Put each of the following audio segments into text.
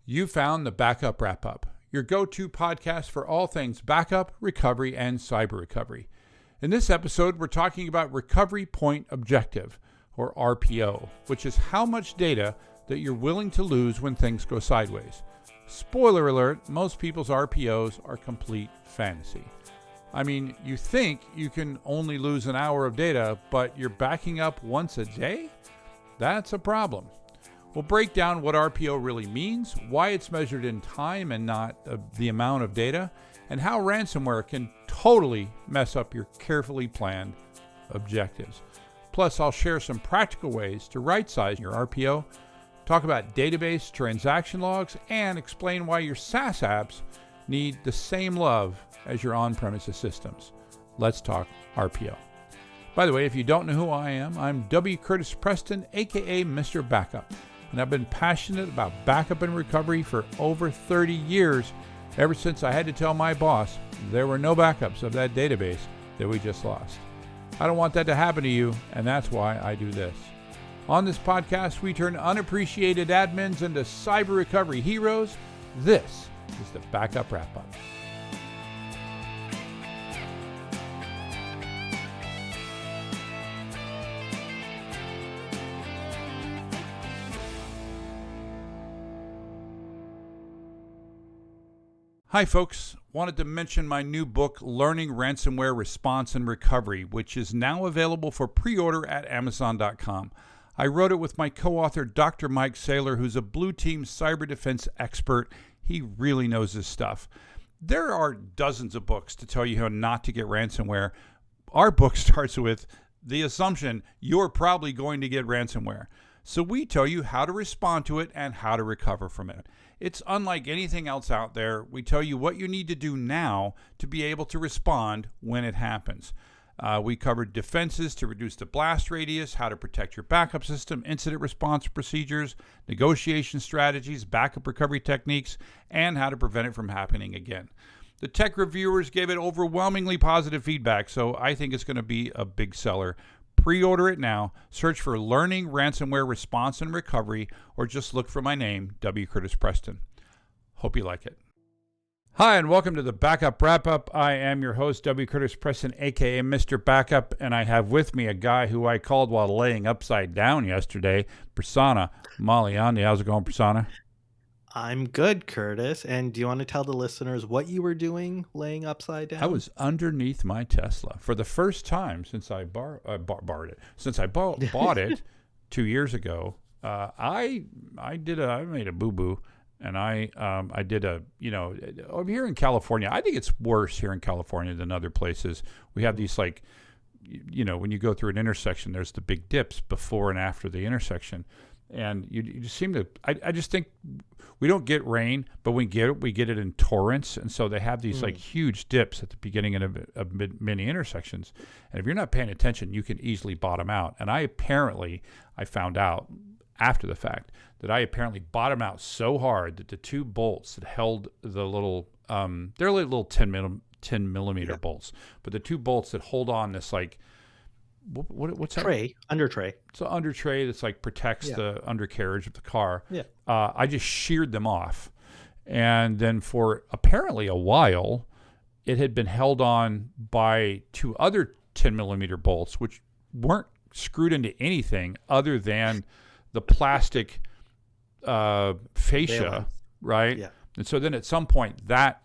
You found the Backup Wrap-Up, your go-to podcast for all things backup, recovery, and cyber recovery. In this episode, we're talking about Recovery Point Objective, or RPO, which is how much data that you're willing to lose when things go sideways. Spoiler alert, most people's RPOs are complete fantasy. I mean, you think you can only lose an hour of data, but you're backing up once a day? That's a problem. We'll break down what RPO really means, why it's measured in time and not the amount of data, and how ransomware can totally mess up your carefully planned objectives. Plus, I'll share some practical ways to right-size your RPO, talk about database transaction logs, and explain why your SaaS apps need the same love as your on-premises systems. Let's talk RPO. By the way, if you don't know who I am, I'm W. Curtis Preston, aka Mr. Backup. And I've been passionate about backup and recovery for over 30 years, ever since I had to tell my boss there were no backups of that database that we just lost. I don't want that to happen to you, and that's why I do this. On this podcast, we turn unappreciated admins into cyber recovery heroes. This is the Backup Wrap-Up. Hi folks, wanted to mention my new book, Learning Ransomware Response and Recovery, which is now available for pre-order at Amazon.com. I wrote it with my co-author, Dr. Mike Saylor, who's a blue team cyber defense expert. He really knows his stuff. There are dozens of books to tell you how not to get ransomware. Our book starts with the assumption you're probably going to get ransomware. So we tell you how to respond to it and how to recover from it. It's unlike anything else out there. We tell you what you need to do now to be able to respond when it happens. We covered defenses to reduce the blast radius, how to protect your backup system, incident response procedures, negotiation strategies, backup recovery techniques, and how to prevent it from happening again. The tech reviewers gave it overwhelmingly positive feedback, so I think it's going to be a big seller. Pre-order it now. Search for Learning Ransomware Response and Recovery, or just look for my name, W. Curtis Preston. Hope you like it. Hi, and welcome to the Backup Wrap-Up. I am your host, W. Curtis Preston, a.k.a. Mr. Backup, and I have with me a guy who I called while laying upside down yesterday, Prasanna Maliandi. How's it going, Prasanna? I'm good, Curtis. And do you want to tell the listeners what you were doing laying upside down? I was underneath my Tesla for the first time since I bought it 2 years ago. I made a boo-boo, and I did over here in California. I think it's worse here in California than other places. We have these when you go through an intersection, there's the big dips before and after the intersection. And you just seem to, I just think we don't get rain, but we get it in torrents. And so they have these huge dips at the beginning of many intersections. And if you're not paying attention, you can easily bottom out. And I found out after the fact that I apparently bottomed out so hard that the two bolts that held the little, they're like little 10 millimeter bolts, but the two bolts that hold on this what's that? Under tray. It's an under tray that's protects the undercarriage of the car. Yeah. I just sheared them off. And then for apparently a while, it had been held on by two other 10 millimeter bolts, which weren't screwed into anything other than the plastic fascia, right? Yeah. And so then at some point that,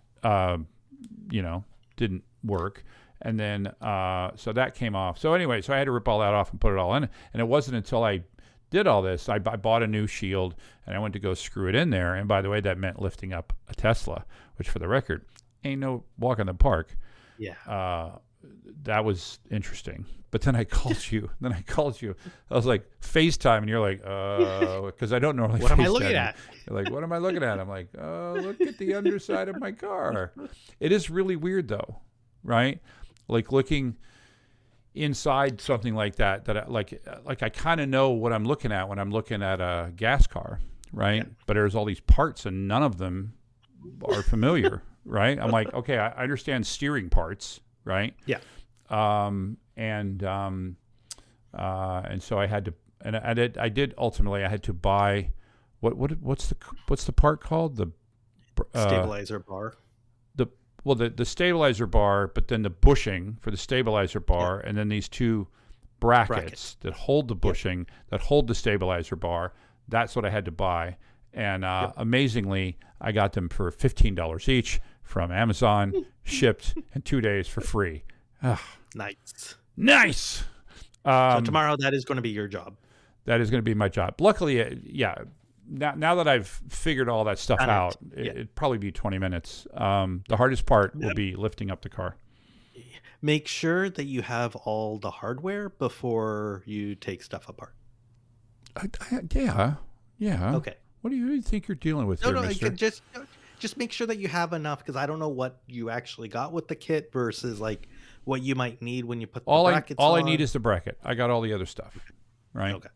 didn't work. And then, so that came off. So anyway, so I had to rip all that off and put it all in. And it wasn't until I did all this, I bought a new shield, and I went to go screw it in there. And by the way, that meant lifting up a Tesla, which for the record, ain't no walk in the park. Yeah. That was interesting. But then I called you. I was like, FaceTime, and you're like, because I don't normally What FaceTime. am I looking at? You're like, what am I looking at? I'm like, look at the underside of my car. It is really weird, though, right? Like looking inside something like that I kind of know what I'm looking at when I'm looking at a gas car, right? Yeah. But there's all these parts and none of them are familiar, right? I'm like, okay, I understand steering parts, right? Yeah. And so I had to, and I did ultimately, I had to buy what's the part called? Stabilizer bar. The stabilizer bar, but then the bushing for the stabilizer bar, and then these two brackets that hold the bushing, that hold the stabilizer bar. That's what I had to buy. And amazingly, I got them for $15 each from Amazon, shipped in 2 days for free. Nice. So tomorrow, that is going to be your job. That is going to be my job. Luckily, Now that I've figured all that stuff out, it'd probably be 20 minutes. The hardest part will be lifting up the car. Make sure that you have all the hardware before you take stuff apart. Yeah. Okay. What do you think you're dealing with here, mister? Just make sure that you have enough, because I don't know what you actually got with the kit versus like what you might need when you put the brackets on. All I need is the bracket. I got all the other stuff, right? Okay.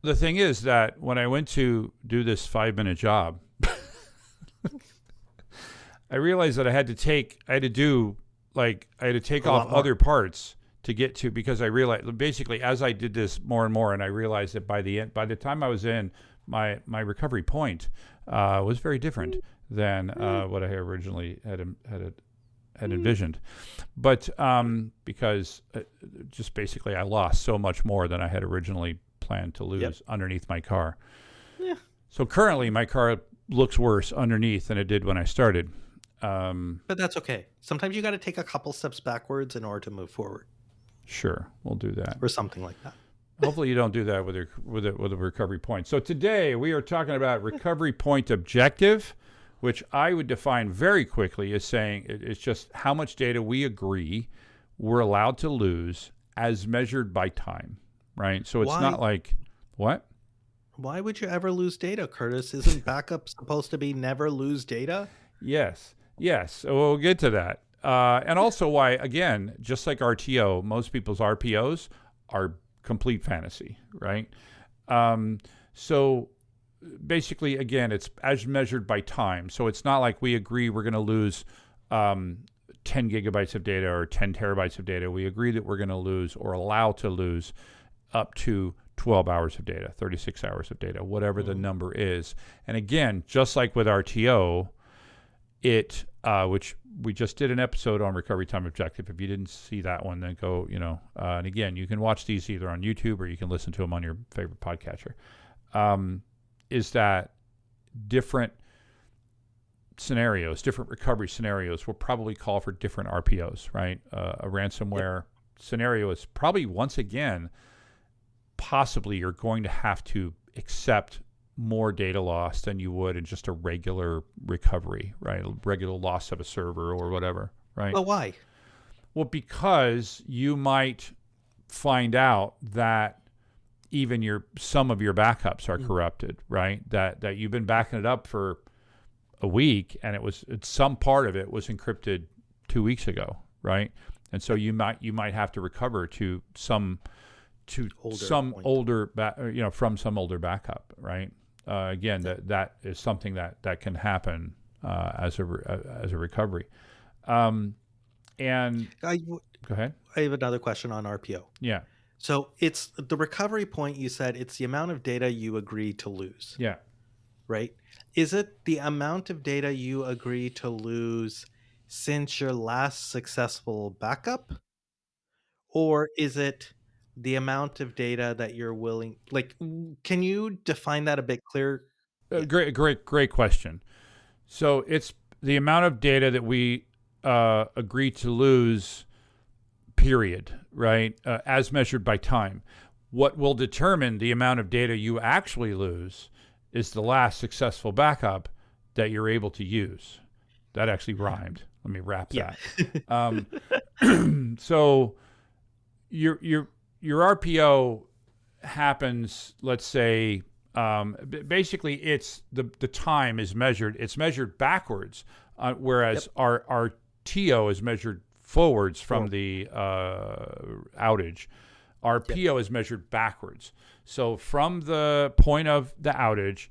The thing is that when I went to do this 5-minute job, I realized that I had to take off other parts to get to, because I realized basically as I did this more and more, and I realized that by the time I was in, my recovery point was very different than what I originally had envisioned. But because just basically I lost so much more than I had originally planned to lose underneath my car. Yeah. So currently my car looks worse underneath than it did when I started. But that's okay. Sometimes you got to take a couple steps backwards in order to move forward. Sure, we'll do that. Or something like that. Hopefully you don't do that with a recovery point. So today we are talking about recovery point objective, which I would define very quickly as saying it's just how much data we agree we're allowed to lose as measured by time, right? So it's not like, what? Why would you ever lose data, Curtis? Isn't backup supposed to be never lose data? Yes. So we'll get to that. And also why, again, just like RTO, most people's RPOs are complete fantasy, right? So basically, again, it's as measured by time. So it's not like we agree we're going to lose 10 gigabytes of data or 10 terabytes of data. We agree that we're going to lose or allow to lose up to 12 hours of data, 36 hours of data, whatever the number is. And again, just like with RTO, which we just did an episode on recovery time objective. If you didn't see that one, then go, and again, you can watch these either on YouTube or you can listen to them on your favorite podcatcher. Is that different scenarios, different recovery scenarios will probably call for different RPOs, right? A ransomware scenario is probably, once again, possibly you're going to have to accept more data loss than you would in just a regular recovery, right? A regular loss of a server or whatever, right? Well, why? Well, because you might find out that even some of your backups are corrupted, right? That you've been backing it up for a week and some part of it was encrypted 2 weeks ago, right? And so you might have to recover from some older backup, right? Again, that is something that can happen as a recovery. And go ahead. I have another question on RPO. Yeah. So it's the recovery point. You said it's the amount of data you agree to lose. Yeah. Right. Is it the amount of data you agree to lose since your last successful backup, or is it the amount of data that you're willing? Like, can you define that a bit clearer? Great question. So it's the amount of data that we agree to lose, period, right? As measured by time. What will determine the amount of data you actually lose is the last successful backup that you're able to use. That actually rhymed. Let me wrap that. So your RPO happens, let's say, basically it's the time is measured. It's measured backwards, whereas our TO is measured forwards from the outage. Our PO is measured backwards. So from the point of the outage,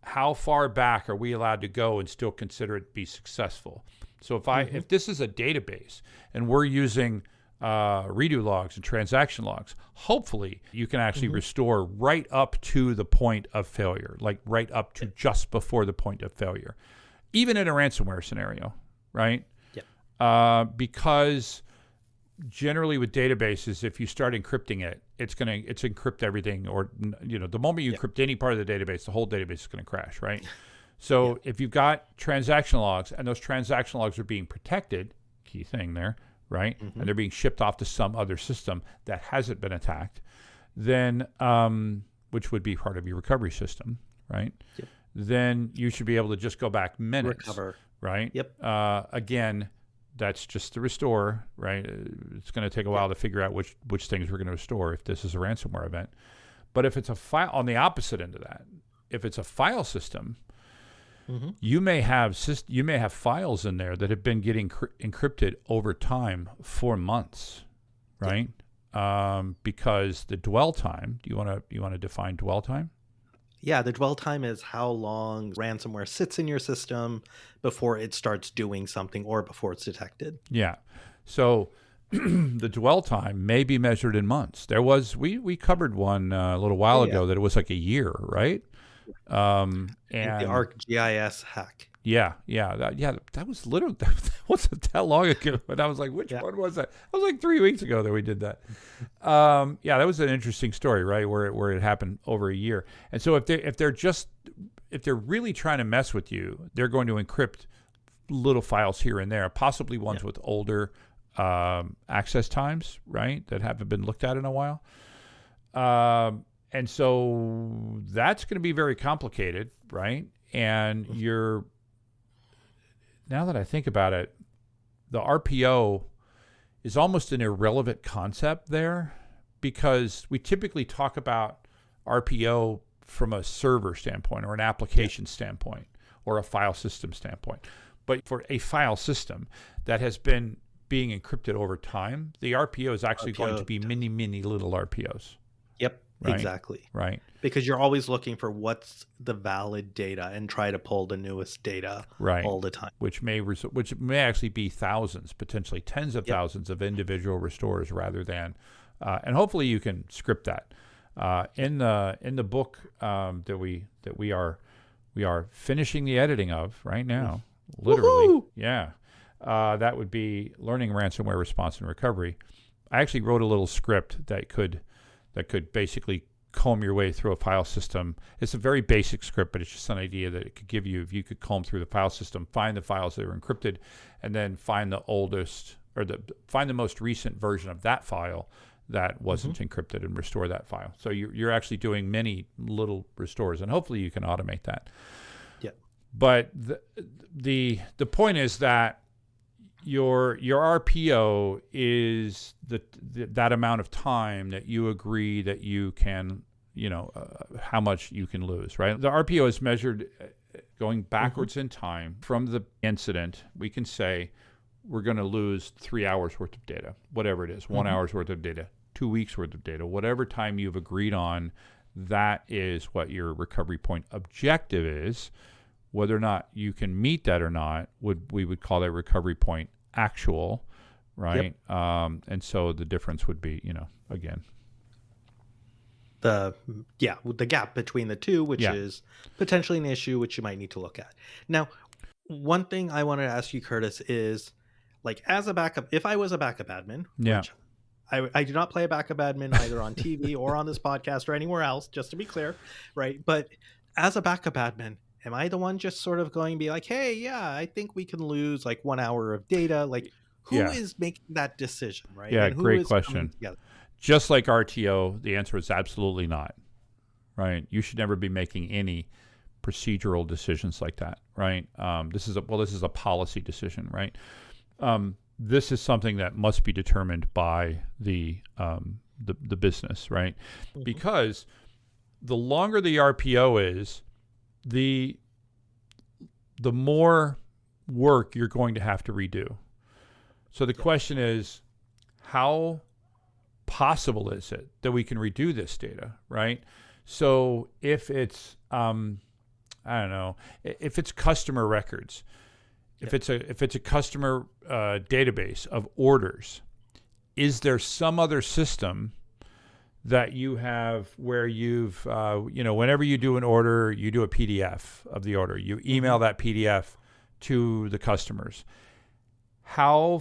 how far back are we allowed to go and still consider it to be successful? So if this is a database and we're using redo logs and transaction logs, hopefully you can actually restore right up to the point of failure, like right up to just before the point of failure, even in a ransomware scenario, right? Yeah. Because generally with databases, if you start encrypting it, it's encrypt everything, or the moment you encrypt any part of the database, the whole database is going to crash, right? So if you've got transaction logs and those transaction logs are being protected, key thing there, right? And they're being shipped off to some other system that hasn't been attacked, then which would be part of your recovery system, right? Yep. Then you should be able to just go back minutes, Recover. right? Yep. Again, that's just the restore, right? It's going to take a while to figure out which things we're going to restore if this is a ransomware event. But if it's a file, on the opposite end of that, if it's a file system, you may have files in there that have been getting encrypted over time for months, right? Because the dwell time. Do you want to define dwell time? Yeah, the dwell time is how long ransomware sits in your system before it starts doing something or before it's detected. Yeah. So the dwell time may be measured in months. We covered one a little while ago that it was like a year, right? And the ArcGIS hack. That was literally that wasn't that long ago. But I was like, which one was that? It was like 3 weeks ago that we did that. That was an interesting story, right? Where it happened over a year. And so if they're really trying to mess with you, they're going to encrypt little files here and there, possibly ones with older access times, right? That haven't been looked at in a while. And so that's going to be very complicated, right? And now that I think about it, the RPO is almost an irrelevant concept there, because we typically talk about RPO from a server standpoint or an application standpoint or a file system standpoint. But for a file system that has been being encrypted over time, the RPO is actually going to be many, many little RPOs. Yep. Right? Exactly. Right. Because you're always looking for what's the valid data and try to pull the newest data all the time. Which may actually be thousands, potentially tens of thousands of individual restores rather than, and hopefully you can script that. In the book that we are finishing the editing of right now, literally. Woo-hoo! Yeah. That would be Learning Ransomware Response and Recovery. I actually wrote a little script that could basically comb your way through a file system. It's a very basic script, but it's just an idea that it could give you. If you could comb through the file system, find the files that are encrypted, and then find the oldest or find the most recent version of that file that wasn't encrypted and restore that file. So you're actually doing many little restores, and hopefully you can automate that. Yeah. But the point is that your RPO is that amount of time that you agree that you can, how much you can lose, right? The RPO is measured going backwards in time from the incident. We can say we're going to lose 3 hours worth of data, whatever it is, 1 hour's worth of data, 2 weeks worth of data, whatever time you've agreed on, that is what your recovery point objective is. Whether or not you can meet that or not, we would call that recovery point actual, right? Yep. And so the difference would be, again, the gap between the two, which is potentially an issue which you might need to look at. Now, one thing I wanted to ask you, Curtis, is like as a backup, if I was a backup admin, which I do not play a backup admin either on TV or on this podcast or anywhere else, just to be clear, right? But as a backup admin, am I the one just sort of going to be like, hey, I think we can lose like 1 hour of data? Like, who is making that decision, right? Yeah, and who great is question. Just like RTO, the answer is absolutely not, right? You should never be making any procedural decisions like that, right? This is a policy decision, right? This is something that must be determined by the business, right? Because the longer the RPO is, the more work you're going to have to redo. So the question is, how possible is it that we can redo this data, right? So if it's, if it's customer records, if it's a customer database of orders, is there some other system that you have where you've, whenever you do an order, you do a PDF of the order. You email that PDF to the customers. How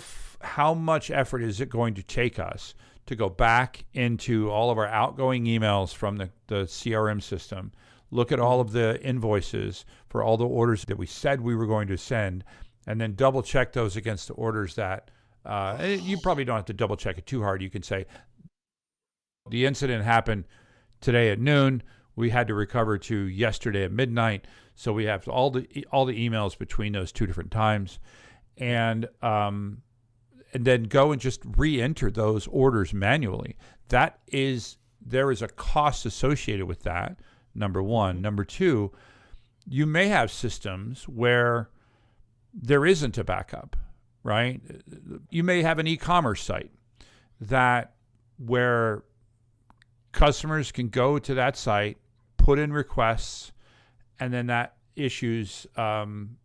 much effort is it going to take us to go back into all of our outgoing emails from the CRM system, look at all of the invoices for all the orders that we said we were going to send, and then double check those against the orders that you probably don't have to double check it too hard. You can say the incident happened today at noon. We had to recover to yesterday at midnight. So we have all the emails between those two different times, and then go and just re-enter those orders manually. There is a cost associated with that. Number one. Number two, you may have systems where there isn't a backup, right? You may have an e-commerce site where customers can go to that site, put in requests, and then that issues, an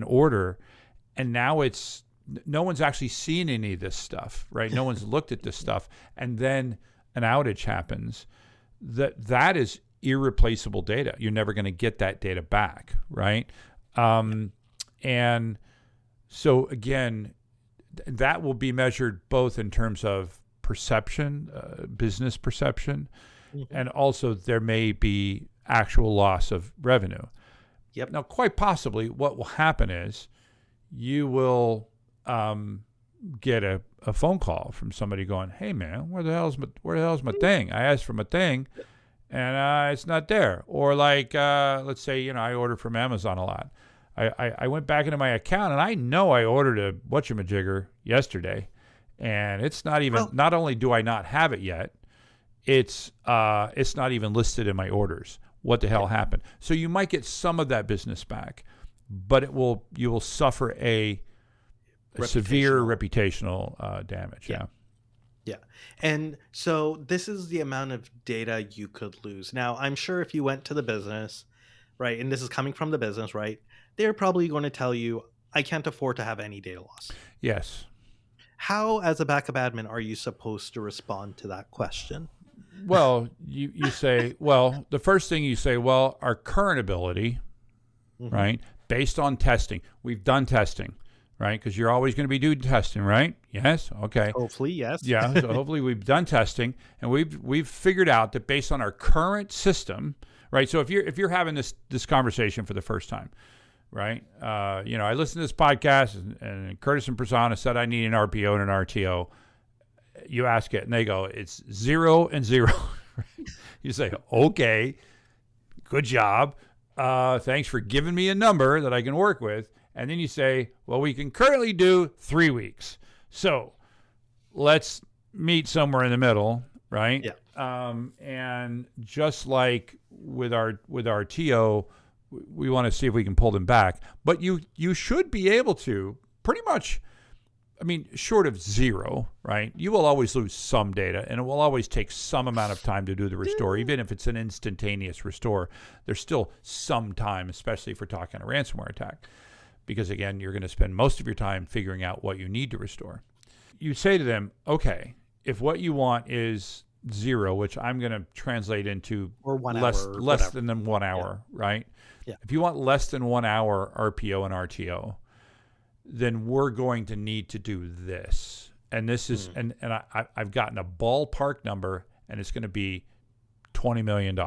order. And now no one's actually seen any of this stuff, right? No one's looked at this stuff. And then an outage happens. That is irreplaceable data. You're never going to get that data back, right? And so again, that will be measured both in terms of perception, business perception, and also there may be actual loss of revenue. Yep. Now, quite possibly, what will happen is you will get a phone call from somebody going, "Hey, man, where the hell's my thing? I asked for my thing, and it's not there." Or like, let's say, I order from Amazon a lot. I went back into my account, and I know I ordered a whatchamajigger yesterday, and it's not even. Not only do I not have it yet, it's not even listed in my orders. What the hell happened? So you might get some of that business back, but you will suffer a severe reputational damage. Yeah. Yeah. And so this is the amount of data you could lose. Now, I'm sure if you went to the business, right, and this is coming from the business, right, they're probably going to tell you, I can't afford to have any data loss. Yes. How, as a backup admin, are you supposed to respond to that question? Well, you say, the first thing you say, our current ability, right, based on testing, we've done testing, right, because you're always going to be doing testing, right? Yes? Okay. Hopefully, yes. Yeah, so hopefully we've done testing, and we've figured out that based on our current system, right, so if you're having this conversation for the first time, right, I listened to this podcast, and Curtis and Prasanna said I need an RPO and an RTO. You ask it, and they go, it's 0 and 0. You say, okay, good job. Thanks for giving me a number that I can work with. And then you say, we can currently do 3 weeks. So let's meet somewhere in the middle, right? Yeah. And just like with our TO, we want to see if we can pull them back. But you should be able to pretty much, short of 0, right? You will always lose some data, and it will always take some amount of time to do the restore. Even if it's an instantaneous restore, there's still some time, especially if we're talking a ransomware attack. Because again, you're going to spend most of your time figuring out what you need to restore. You say to them, okay, if what you want is 0, which I'm going to translate into or 1 less hour, less than 1 hour, right? Yeah. If you want less than 1 hour RPO and RTO, then we're going to need to do this. And this is, and I've gotten a ballpark number, and it's going to be $20 million,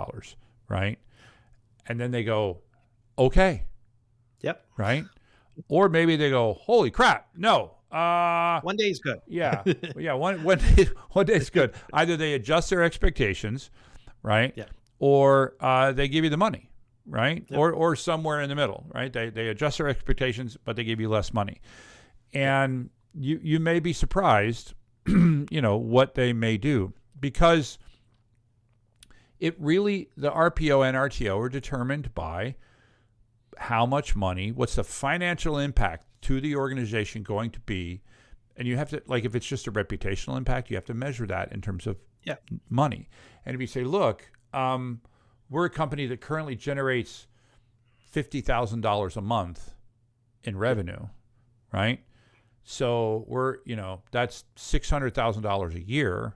right? And then they go, okay. Yep. Right? Or maybe they go, holy crap, no. 1 day is good. Yeah. Yeah. One day is good. Either they adjust their expectations, right? Yeah. Or they give you the money, right? Yep. Or somewhere in the middle, right? They adjust their expectations, but they give you less money. And you may be surprised, what they may do, because the RPO and RTO are determined by how much money, what's the financial impact to the organization going to be. And you have to, like, if it's just a reputational impact, you have to measure that in terms of money. And if you say, look, we're a company that currently generates $50,000 a month in revenue, right? So that's $600,000 a year.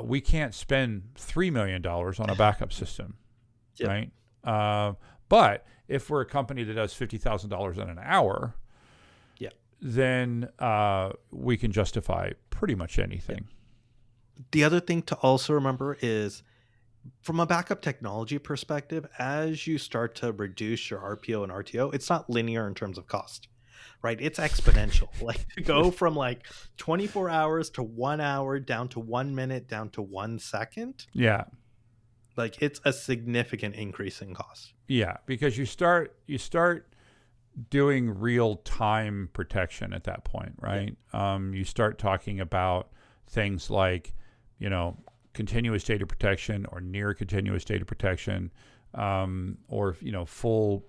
We can't spend $3 million on a backup system, Yep. right? But if we're a company that does $50,000 in an hour, then we can justify pretty much anything. The other thing to also remember is, from a backup technology perspective, as you start to reduce your RPO and RTO, it's not linear in terms of cost, right? It's exponential. Like, to go from like 24 hours to 1 hour down to 1 minute down to 1 second. Yeah. Like, it's a significant increase in cost. Yeah, because you start doing real time protection at that point, right? You start talking about things like, continuous data protection or near continuous data protection, or full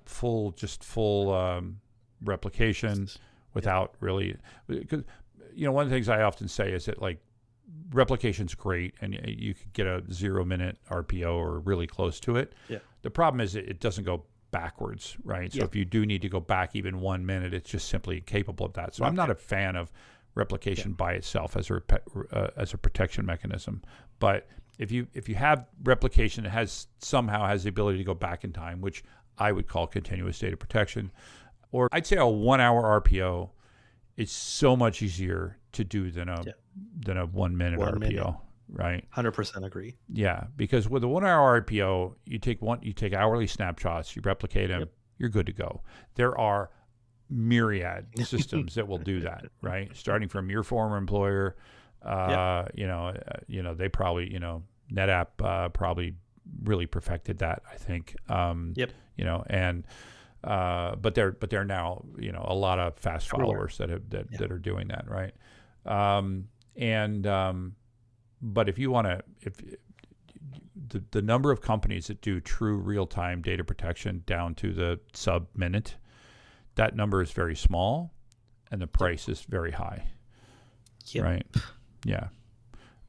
replication without really. Because one of the things I often say is that, like, replication's great, and you could get a 0-minute RPO or really close to it. Yeah. The problem is it doesn't go backwards, right? So if you do need to go back even 1 minute, it's just simply incapable of that. So I'm not a fan of replication by itself as a protection mechanism. But if you have replication that somehow has the ability to go back in time, which I would call continuous data protection, or I'd say a 1 hour RPO is so much easier to do than a 1 minute RPO. Right. 100% agree. Yeah, because with a 1 hour RPO, you take hourly snapshots, you replicate them, you're good to go. There are myriad systems that will do that, right? Starting from your former employer, they probably, NetApp probably really perfected that, I think. But they're now, a lot of fast followers that are doing that, right? But if you want to, the number of companies that do true real-time data protection down to the sub-minute, that number is very small, and the price is very high. Right? Yeah.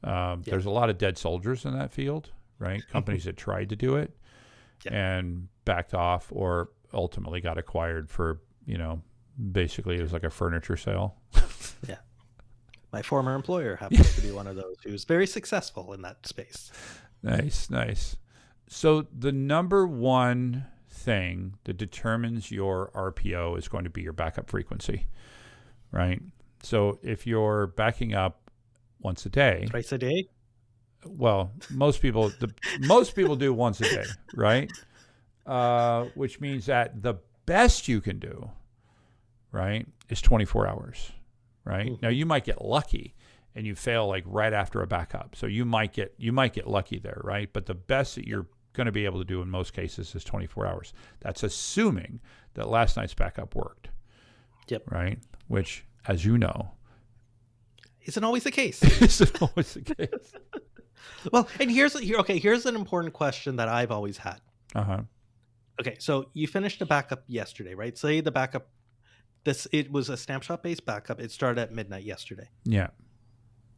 There's a lot of dead soldiers in that field, right? Companies that tried to do it and backed off, or ultimately got acquired for, basically it was like a furniture sale. Yeah. My former employer happens to be one of those who's very successful in that space. Nice. So the number one thing that determines your RPO is going to be your backup frequency, right? So if you're backing up once a day, twice a day. Well, most people do once a day, right? Which means that the best you can do, right, is 24 hours. Right? Now you might get lucky and you fail like right after a backup. So you might get lucky there, right? But the best that you're going to be able to do in most cases is 24 hours. That's assuming that last night's backup worked. Yep. Right? Which, as you know, isn't always the case. Isn't always the case. Well, and here's an important question that I've always had. Okay, so you finished a backup yesterday, right? Say the backup, it was a snapshot-based backup. It started at midnight yesterday. Yeah.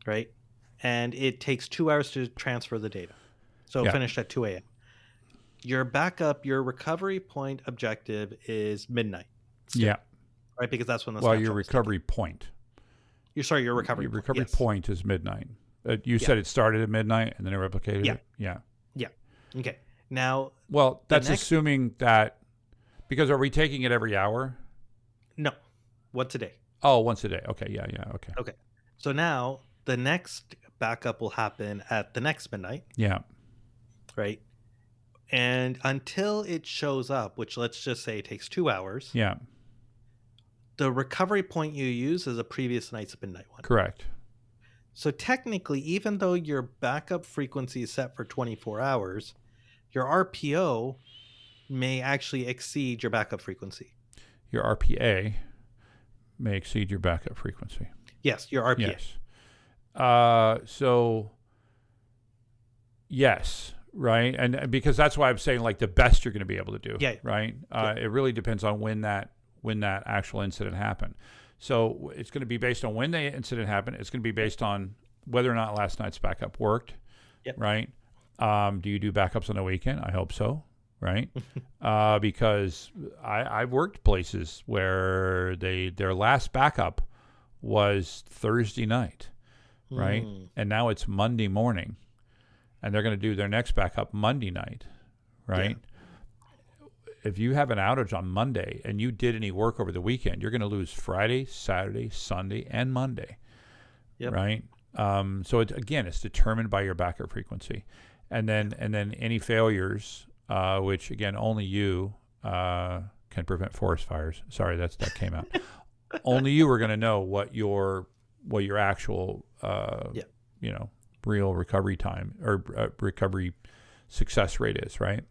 Right? And it takes 2 hours to transfer the data. So it finished at 2 a.m. Your backup, your recovery point objective is midnight. Still, right? Because that's when the your recovery point. Your recovery point is midnight. You said it started at midnight and then it replicated it? Yeah. Okay. Now, well, that's assuming that, because are we taking it every hour? No. Once a day. Oh, once a day. Okay. Yeah. Okay. Okay. So now the next backup will happen at the next midnight. Yeah. Right. And until it shows up, which let's just say it takes 2 hours. Yeah. The recovery point you use is a previous night's midnight one. Correct. So technically, even though your backup frequency is set for 24 hours, your RPO may actually exceed your backup frequency. Your RPA may exceed your backup frequency. Yes, your RPA. Yes. So, yes, right? And because that's why I'm saying like the best you're going to be able to do, right? It really depends on when that actual incident happened. So it's going to be based on when the incident happened. It's going to be based on whether or not last night's backup worked, right? Do you do backups on the weekend? I hope so, right? Because I've worked places where their last backup was Thursday night, right? Mm. And now it's Monday morning, and they're going to do their next backup Monday night, right? If you have an outage on Monday and you did any work over the weekend, you're going to lose Friday, Saturday, Sunday, and Monday, right? So it's determined by your backup frequency, and then any failures, which again only you can prevent forest fires. Sorry, that came out. Only you are going to know what your actual real recovery time or recovery success rate is, right?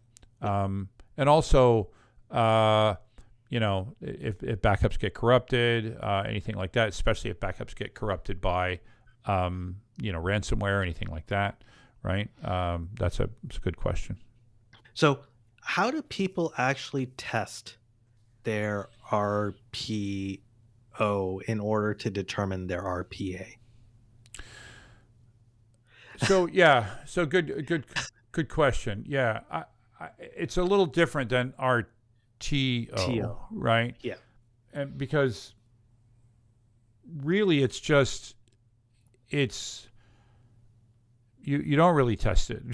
And also, if backups get corrupted, anything like that, especially if backups get corrupted by, ransomware or anything like that, right? It's a good question. So how do people actually test their RPO in order to determine their RPA? So good question. Yeah, it's a little different than RTO, right? Yeah. And because really you don't really test it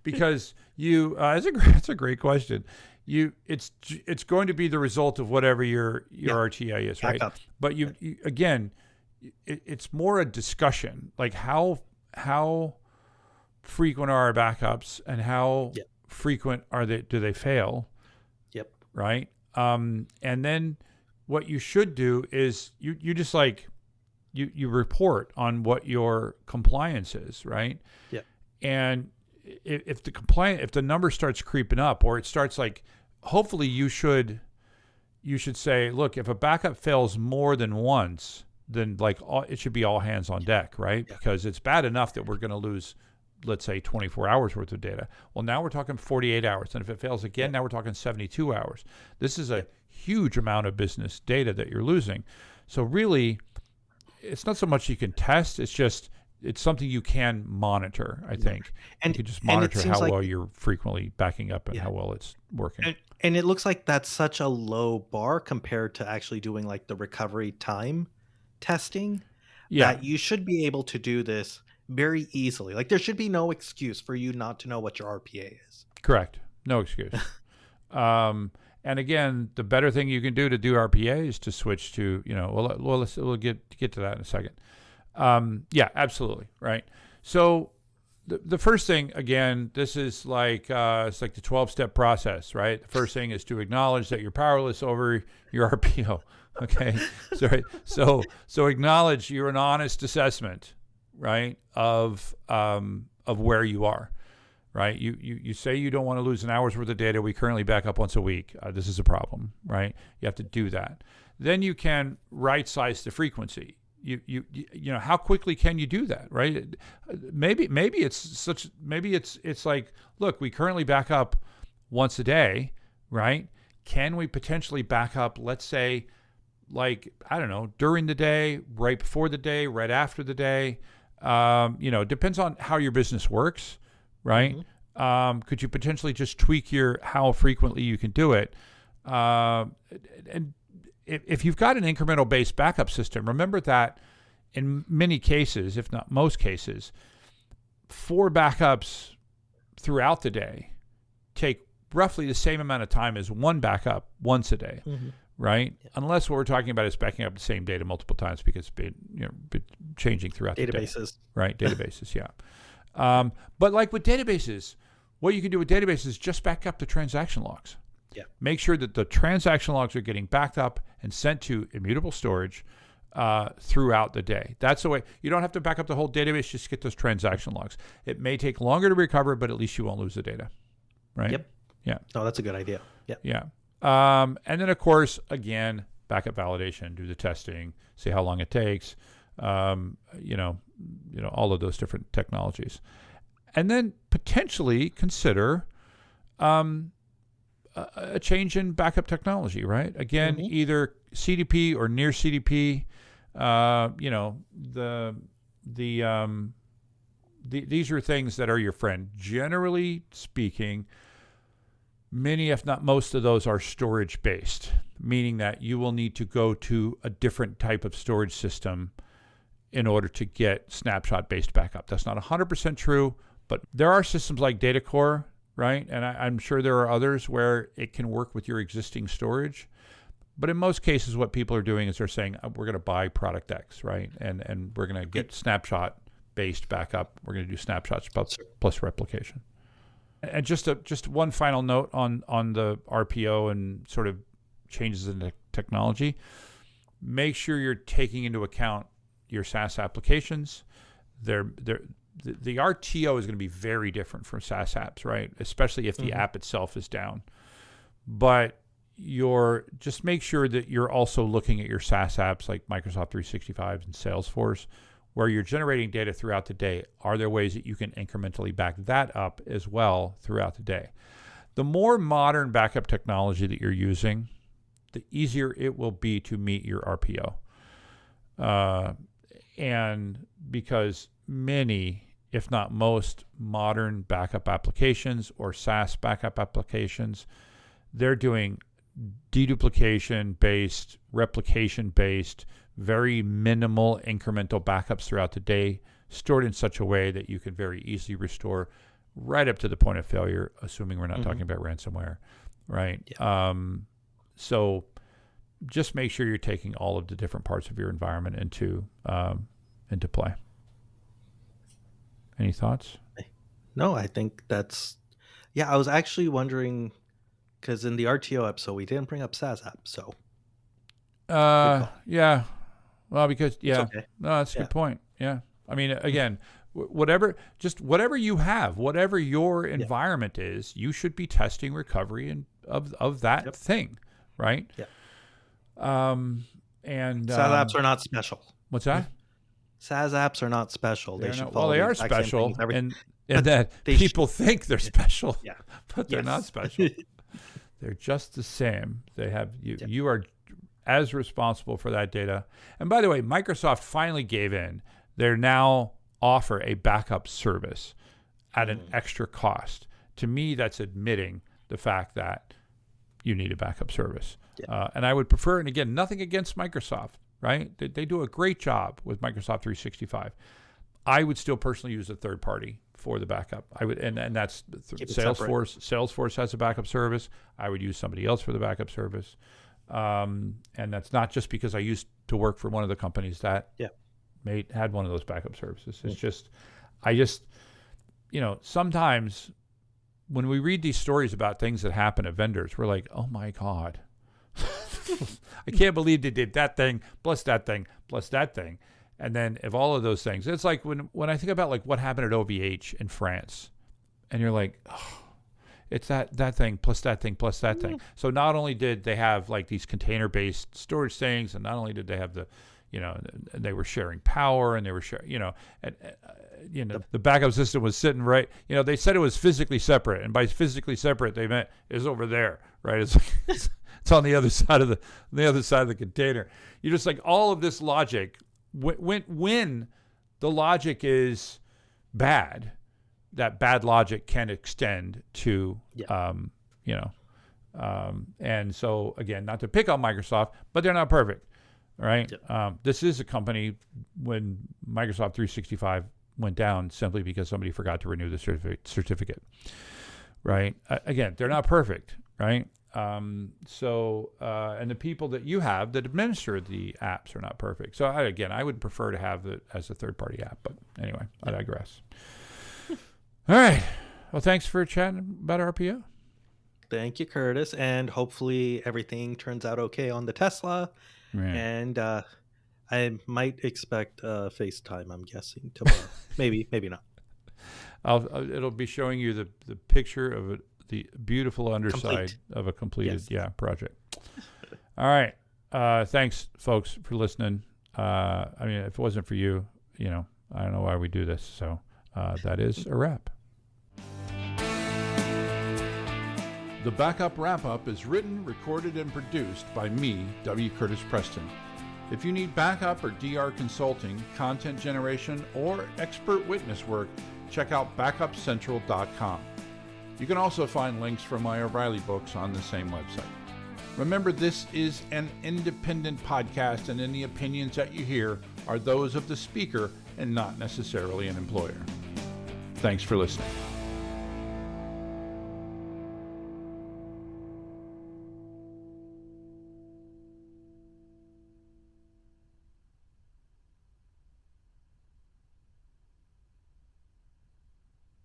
because it's a great question. It's going to be the result of whatever your RTA is, right? But you again, it's more a discussion, like how frequent are our backups and how frequent do they fail? Yep. Right. And then what you should do is you just you report on what your compliance is, right? Yeah. And if the number starts creeping up, or it starts hopefully you should say, look, if a backup fails more than once, then it should be all hands on deck, right? Yeah. Because it's bad enough that we're going to lose, let's say, 24 hours worth of data. Well, now we're talking 48 hours. And if it fails again, now we're talking 72 hours. This is a huge amount of business data that you're losing. So really, it's not so much you can test. It's something you can monitor, I think. And you can just monitor how well you're frequently backing up and how well it's working. And it looks like that's such a low bar compared to actually doing the recovery time testing that you should be able to do this very easily. There should be no excuse for you not to know what your RPA is. Correct. No excuse. And again, the better thing you can do to do RPA is to switch to, we'll get to that in a second. Absolutely. Right. So the first thing, again, this is it's like the 12-step process, right? The first thing is to acknowledge that you're powerless over your RPO. Okay. So acknowledge you're an honest assessment, right, of where you are, right? You say you don't want to lose an hour's worth of data. We currently back up once a week. This is a problem, right? You have to do that. Then you can right size the frequency. How quickly can you do that, right? Maybe it's like, look, we currently back up once a day, right? Can we potentially back up, let's say, during the day, right before the day, right after the day? Depends on how your business works, right? Mm-hmm. Could you potentially just tweak how frequently you can do it? And if you've got an incremental based backup system, remember that in many cases, if not most cases, 4 backups throughout the day take roughly the same amount of time as 1 backup once a day. Mm-hmm. Right? Yeah. Unless what we're talking about is backing up the same data multiple times because it's been changing throughout the day. Databases. Right, databases, yeah. But with databases, what you can do with databases is just back up the transaction logs. Yeah. Make sure that the transaction logs are getting backed up and sent to immutable storage throughout the day. That's the way. You don't have to back up the whole database, just get those transaction logs. It may take longer to recover, but at least you won't lose the data. Right? Yep. Yeah. Oh, that's a good idea. Yep. Yeah. And then, of course, again, backup validation, do the testing, see how long it takes, all of those different technologies. And then potentially consider a change in backup technology, right? Again, mm-hmm. either CDP or near CDP. These are things that are your friend. Generally speaking, Many, if not most of those, are storage based, meaning that you will need to go to a different type of storage system in order to get snapshot-based backup. That's not 100% true, but there are systems like DataCore, right? And I'm sure there are others where it can work with your existing storage. But in most cases, what people are doing is they're saying, we're going to buy product X, right? And we're going to get snapshot-based backup. We're going to do snapshots plus replication. And just one final note on the RPO and sort of changes in the technology. Make sure you're taking into account your SaaS applications. The RTO is going to be very different from SaaS apps, right? Especially if the app itself is down. But just make sure that you're also looking at your SaaS apps like Microsoft 365 and Salesforce, where you're generating data throughout the day. Are there ways that you can incrementally back that up as well throughout the day? The more modern backup technology that you're using, the easier it will be to meet your RPO. And because many, if not most, modern backup applications or SaaS backup applications, they're doing deduplication-based, replication-based, very minimal incremental backups throughout the day, stored in such a way that you can very easily restore right up to the point of failure, assuming we're not talking about ransomware, right? Yeah. So just make sure you're taking all of the different parts of your environment into play. Any thoughts? No, I think that's... Yeah, I was actually wondering, because in the RTO episode, we didn't bring up SaaS apps, so... Yeah. Well, because, yeah. Okay. No, that's a good point. Yeah. I mean, again, whatever you have, whatever your environment is, you should be testing recovery of that thing, right? Yeah. And SaaS apps are not special. What's that? SaaS apps are not special. They should follow. Well, they are special, and that people think they're special, but they're not special. They're just the same. They have you. Yep. You are as responsible for that data. And by the way, Microsoft finally gave in. They're now offer a backup service at an extra cost. To me, that's admitting the fact that you need a backup service. Yeah. And I would prefer, and again, nothing against Microsoft, right? They do a great job with Microsoft 365. I would still personally use a third party for the backup. I would, and that's Salesforce. Salesforce has a backup service. I would use somebody else for the backup service. And that's not just because I used to work for one of the companies that had one of those backup services. It's sometimes when we read these stories about things that happen at vendors, we're like, oh my God, I can't believe they did that thing, plus that thing, plus that thing. And then if all of those things, it's like when I think about like what happened at OVH in France, and you're like, oh, it's that thing, plus that thing, plus that thing. So not only did they have like these container-based storage things, and not only did they have they were sharing power, and they were sharing, the backup system was sitting right. They said it was physically separate, and by physically separate, they meant it's over there, right? It's like, it's on the other side of the container. You're just like all of this logic. When the logic is bad, that bad logic can extend to, and so again, not to pick on Microsoft, but they're not perfect, right? This is a company when Microsoft 365 went down simply because somebody forgot to renew the certificate, right? Again, they're not perfect, right? And the people that you have that administer the apps are not perfect. So I would prefer to have it as a third-party app. But anyway, I digress. All right. Well, thanks for chatting about RPO. Thank you, Curtis. And hopefully everything turns out okay on the Tesla. Right. And I might expect FaceTime, I'm guessing, tomorrow. maybe not. It'll be showing you the picture of the beautiful underside of a completed project. All right. Thanks, folks, for listening. If it wasn't for you, I don't know why we do this. So that is a wrap. The Backup Wrap-Up is written, recorded, and produced by me, W. Curtis Preston. If you need backup or DR consulting, content generation, or expert witness work, check out backupcentral.com. You can also find links for my O'Reilly books on the same website. Remember, this is an independent podcast, and any opinions that you hear are those of the speaker and not necessarily an employer. Thanks for listening.